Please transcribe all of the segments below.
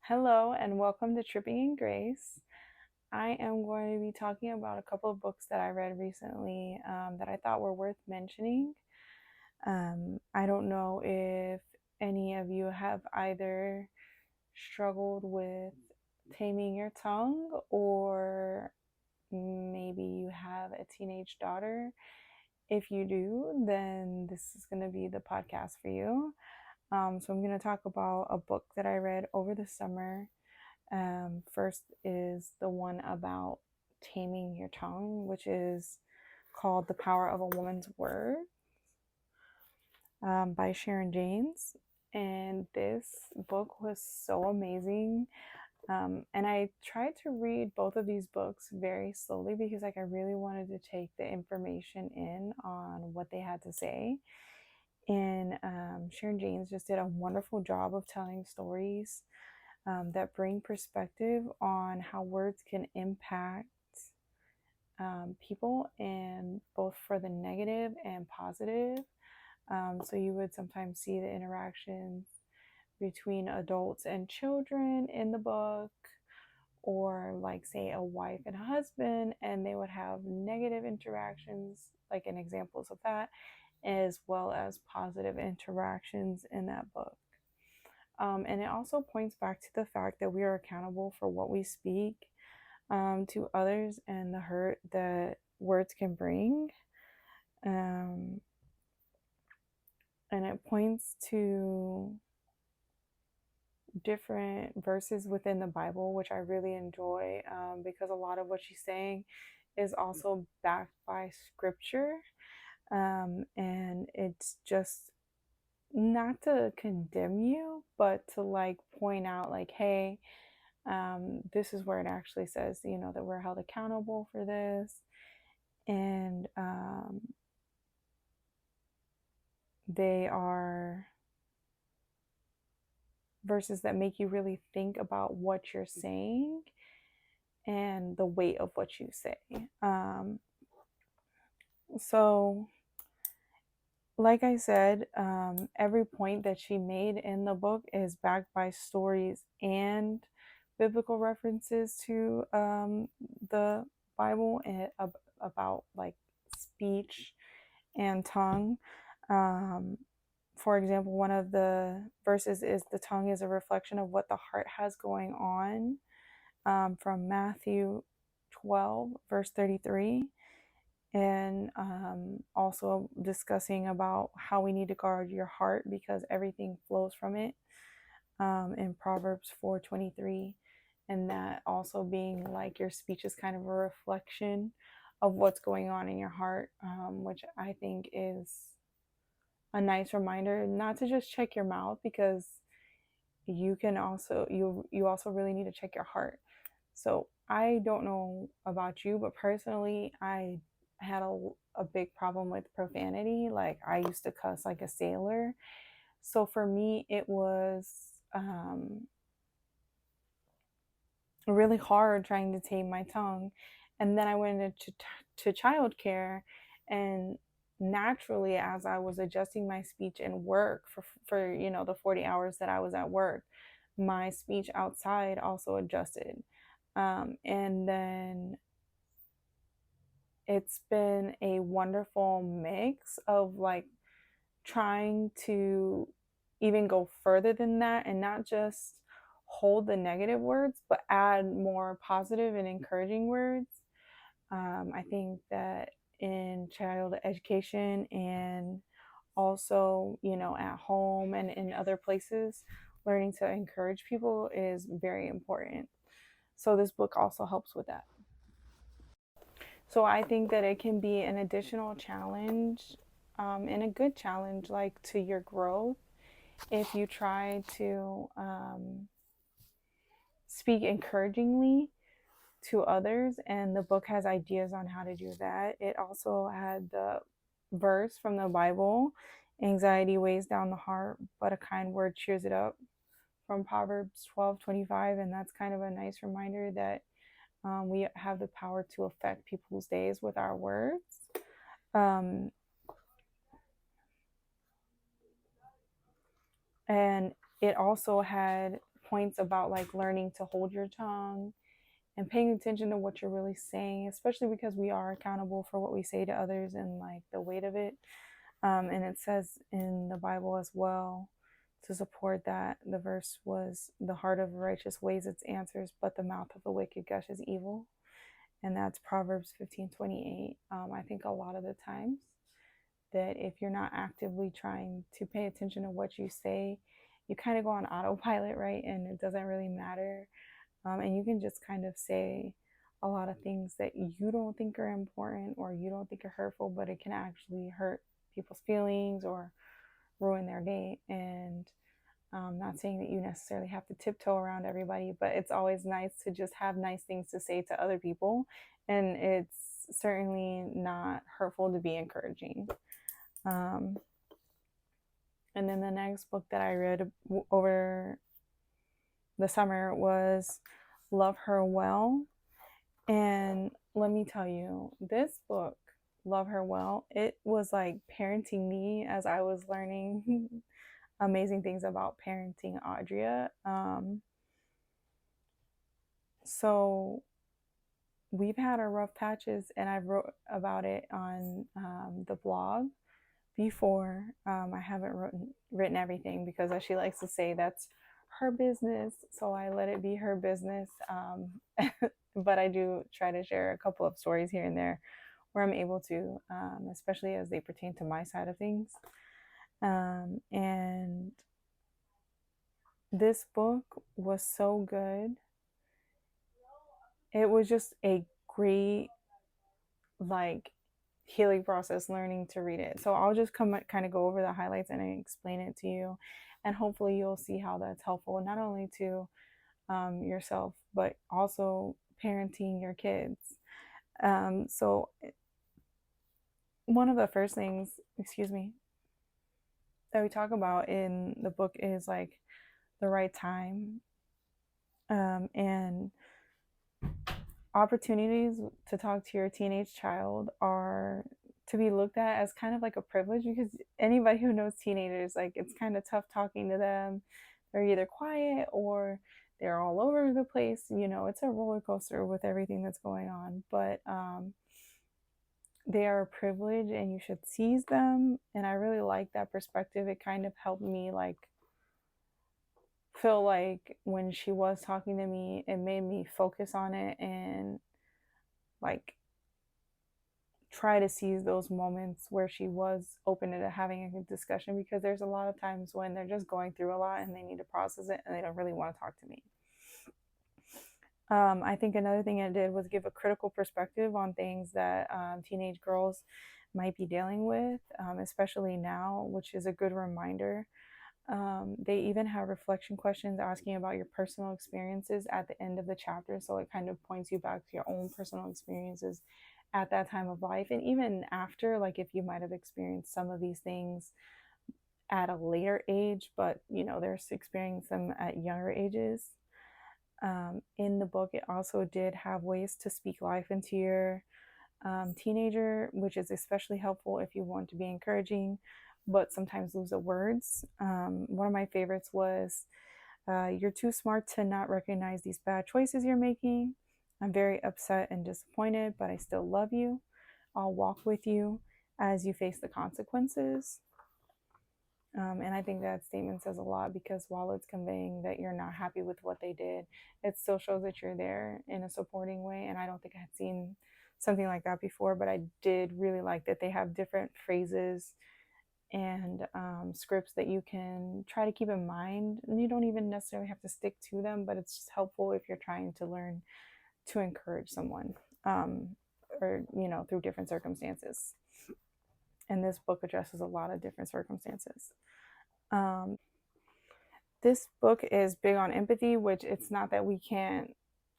Hello and welcome to Tripping in Grace. I am going to be talking about a couple of books that I read recently that I thought were worth mentioning. I don't know if any of you have either struggled with taming your tongue or maybe you have a teenage daughter. If you do, then this is going to be the podcast for you. So I'm going to talk about a book that I read over the summer. First is the one about taming your tongue, which is called The Power of a Woman's Word by Sharon James. And this book was so amazing. And I tried to read both of these books very slowly because I really wanted to take the information in on what they had to say. And Sharon James just did a wonderful job of telling stories that bring perspective on how words can impact people, and both for the negative and positive. So you would sometimes see the interactions between adults and children in the book, or like say a wife and a husband, and they would have negative interactions, like in examples of that, as well as positive interactions in that book. And it also points back to the fact that we are accountable for what we speak to others and the hurt that words can bring. Um, and it points to different verses within the Bible, which I really enjoy because a lot of what she's saying is also backed by scripture. And it's just not to condemn you, but to like point out, like, hey, this is where it actually says, that we're held accountable for this. And they are verses that make you really think about what you're saying and the weight of what you say. So, like I said, every point that she made in the book is backed by stories and biblical references to the Bible and about like speech and tongue. Um, for example, one of the verses is the tongue is a reflection of what the heart has going on, from Matthew 12, verse 33. And also discussing about how we need to guard your heart because everything flows from it, in Proverbs 4:23. And that also being like your speech is kind of a reflection of what's going on in your heart, which I think is a nice reminder not to just check your mouth, because you also really need to check your heart. So I don't know about you, but personally I had a big problem with profanity. Like, I used to cuss like a sailor. So for me it was really hard trying to tame my tongue. And then I went into to childcare, and naturally, as I was adjusting my speech and work for the 40 hours that I was at work, my speech outside also adjusted. And then it's been a wonderful mix of like trying to even go further than that and not just hold the negative words, but add more positive and encouraging words. I think that in child education and also, at home and in other places, learning to encourage people is very important. So this book also helps with that. So I think that it can be an additional challenge, and a good challenge, like to your growth, if you try to speak encouragingly to others. And the book has ideas on how to do that. It also had the verse from the Bible: anxiety weighs down the heart, but a kind word cheers it up, from Proverbs 12:25. And that's kind of a nice reminder that we have the power to affect people's days with our words. Um, and it also had points about like learning to hold your tongue and paying attention to what you're really saying, especially because we are accountable for what we say to others and like the weight of it. And it says in the Bible as well, to support that, the verse was, the heart of the righteous weighs its answers, but the mouth of the wicked gushes evil. And that's Proverbs 15:28. I think a lot of the times that if you're not actively trying to pay attention to what you say, you kind of go on autopilot, right? And it doesn't really matter. And you can just kind of say a lot of things that you don't think are important or you don't think are hurtful, but it can actually hurt people's feelings or ruin their day. And not saying that you necessarily have to tiptoe around everybody, but it's always nice to just have nice things to say to other people. And it's certainly not hurtful to be encouraging. Um, and then the next book that I read over the summer was Love Her Well. And let me tell you, this book, Love Her Well, it was like parenting me as I was learning amazing things about parenting Audria. So we've had our rough patches, and I've wrote about it on the blog before. I haven't written everything because, as she likes to say, that's her business. So I let it be her business. But I do try to share a couple of stories here and there where I'm able to, especially as they pertain to my side of things. And this book was so good. It was just a great, like, healing process learning to read it. So I'll just kind of go over the highlights and explain it to you, and hopefully you'll see how that's helpful not only to yourself but also parenting your kids. So one of the first things, that we talk about in the book is like the right time, and opportunities to talk to your teenage child are to be looked at as kind of like a privilege, because anybody who knows teenagers, like, it's kind of tough talking to them. They're either quiet or they're all over the place. It's a roller coaster with everything that's going on, but they are a privilege and you should seize them. And I really like that perspective. It kind of helped me like feel like when she was talking to me, it made me focus on it and like try to seize those moments where she was open to having a discussion, because there's a lot of times when they're just going through a lot and they need to process it and they don't really want to talk to me. I think another thing it did was give a critical perspective on things that teenage girls might be dealing with, especially now, which is a good reminder. They even have reflection questions asking about your personal experiences at the end of the chapter. So it kind of points you back to your own personal experiences at that time of life. And even after, like if you might have experienced some of these things at a later age, but they're experiencing them at younger ages. In the book, it also did have ways to speak life into your teenager, which is especially helpful if you want to be encouraging but sometimes lose the words. One of my favorites was, you're too smart to not recognize these bad choices you're making. I'm very upset and disappointed, but I still love you. I'll walk with you as you face the consequences. And I think that statement says a lot, because while it's conveying that you're not happy with what they did, it still shows that you're there in a supporting way. And I don't think I had seen something like that before, but I did really like that they have different phrases and scripts that you can try to keep in mind. And you don't even necessarily have to stick to them, but it's just helpful if you're trying to learn to encourage someone, or through different circumstances. And this book addresses a lot of different circumstances. This book is big on empathy, which it's not that we can't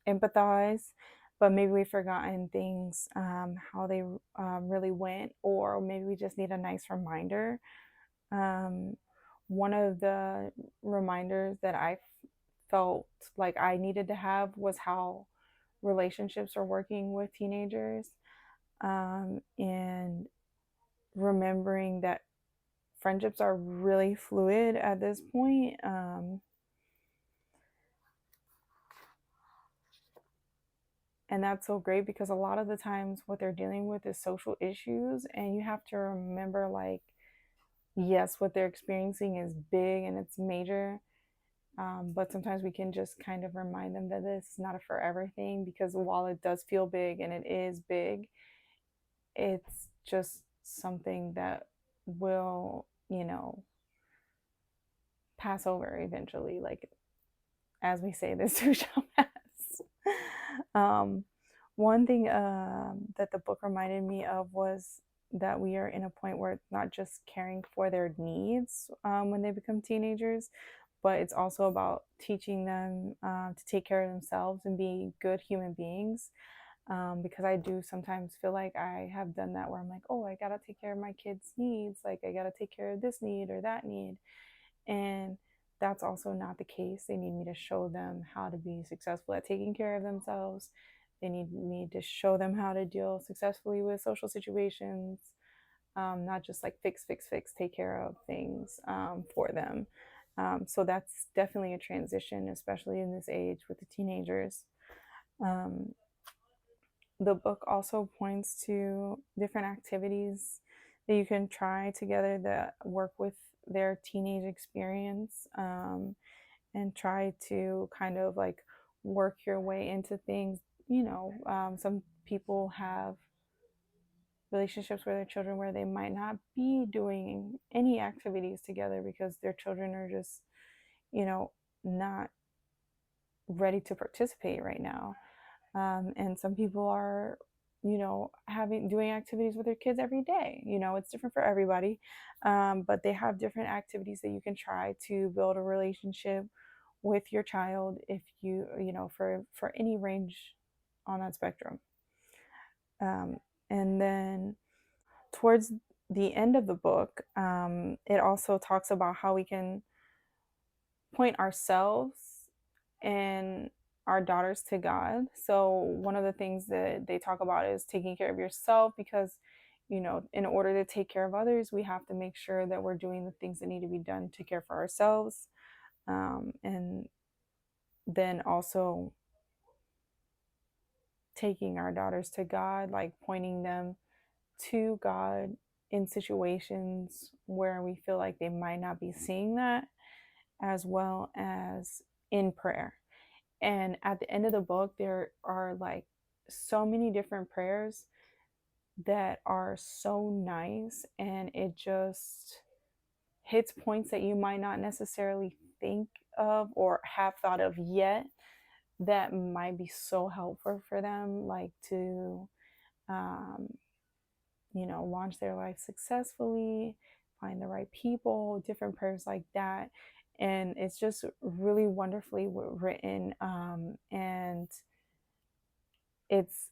empathize, but maybe we've forgotten things, how they really went, or maybe we just need a nice reminder. One of the reminders that I felt like I needed to have was how relationships are working with teenagers, and remembering that friendships are really fluid at this point. And that's so great because a lot of the times what they're dealing with is social issues, and you have to remember, like, yes, what they're experiencing is big and it's major, but sometimes we can just kind of remind them that this is not a forever thing, because while it does feel big and it is big, it's just something that will, pass over eventually. Like, as we say, this too shall pass. um, One thing that the book reminded me of was that we are in a point where it's not just caring for their needs when they become teenagers, but it's also about teaching them to take care of themselves and be good human beings. Because I do sometimes feel like I have done that, where I'm like, oh, I gotta take care of my kids' needs, like I gotta take care of this need or that need. And that's also not the case. They need me to show them how to be successful at taking care of themselves. They need me to show them how to deal successfully with social situations, not just like fix, take care of things for them. So that's definitely a transition, especially in this age with the teenagers. Um, the book also points to different activities that you can try together that work with their teenage experience, and try to kind of like work your way into things. Some people have relationships with their children where they might not be doing any activities together because their children are just, not ready to participate right now. And some people are, having doing activities with their kids every day. It's different for everybody, but they have different activities that you can try to build a relationship with your child, if for any range on that spectrum. um, and then towards the end of the book, it also talks about how we can point ourselves and our daughters to God. So, one of the things that they talk about is taking care of yourself, because, in order to take care of others, we have to make sure that we're doing the things that need to be done to care for ourselves. And then also taking our daughters to God, like pointing them to God in situations where we feel like they might not be seeing that, as well as in prayer. And at the end of the book, there are like so many different prayers that are so nice, and it just hits points that you might not necessarily think of or have thought of yet, that might be so helpful for them, like to um, launch their life successfully, find the right people, different prayers like that. And it's just really wonderfully written. And it's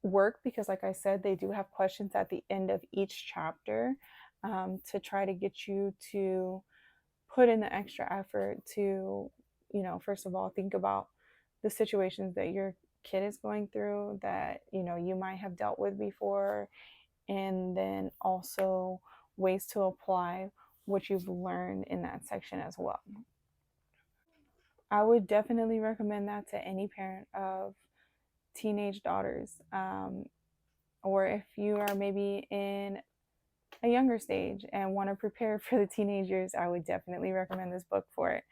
work because, like I said, they do have questions at the end of each chapter, to try to get you to put in the extra effort to, first of all, think about the situations that your kid is going through that, you might have dealt with before, and then also ways to apply what you've learned in that section as well. I would definitely recommend that to any parent of teenage daughters, or if you are maybe in a younger stage and want to prepare for the teenagers, I would definitely recommend this book for it.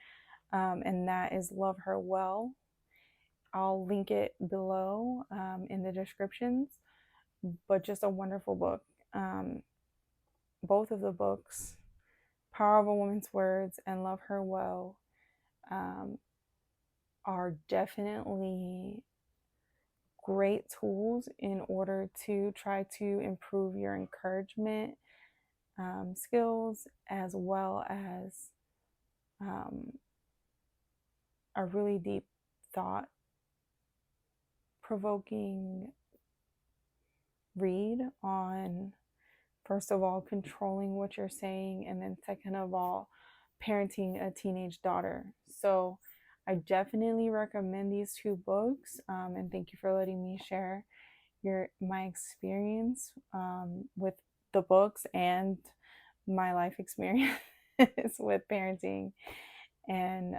And that is Love Her Well. I'll link it below in the descriptions, but just a wonderful book. Both of the books, Power of a Woman's Words and Love Her Well, um, are definitely great tools in order to try to improve your encouragement skills, as well as um, a really deep thought provoking read on, first of all, controlling what you're saying, and then second of all, parenting a teenage daughter. So I definitely recommend these two books, and thank you for letting me share my experience with the books and my life experience with parenting, and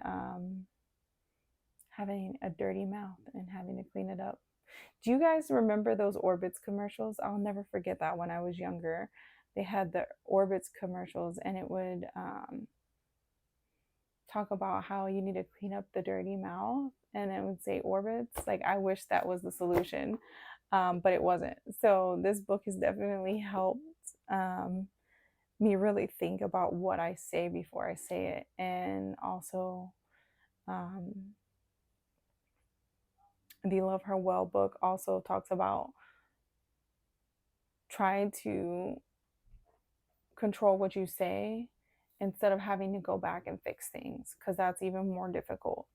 having a dirty mouth and having to clean it up Do you guys remember those Orbitz commercials? I'll never forget that when I was younger. They had the Orbitz commercials, and it would talk about how you need to clean up the dirty mouth, and it would say Orbitz. Like, I wish that was the solution, but it wasn't. So this book has definitely helped me really think about what I say before I say it, and also um, the Love Her Well book also talks about trying to control what you say instead of having to go back and fix things, because that's even more difficult.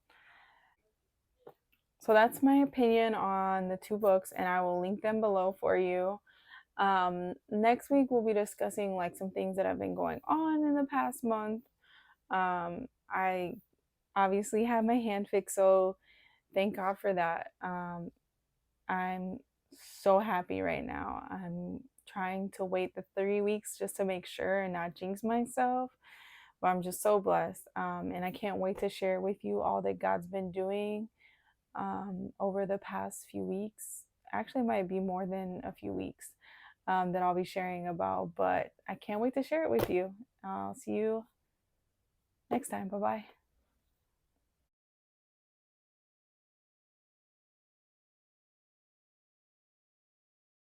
So that's my opinion on the two books, and I will link them below for you. Next week we'll be discussing like some things that have been going on in the past month. I obviously had my hand fixed, so thank God for that. I'm so happy right now. I'm trying to wait the 3 weeks just to make sure and not jinx myself. But I'm just so blessed. And I can't wait to share with you all that God's been doing over the past few weeks. Actually, it might be more than a few weeks that I'll be sharing about, but I can't wait to share it with you. I'll see you next time. Bye bye.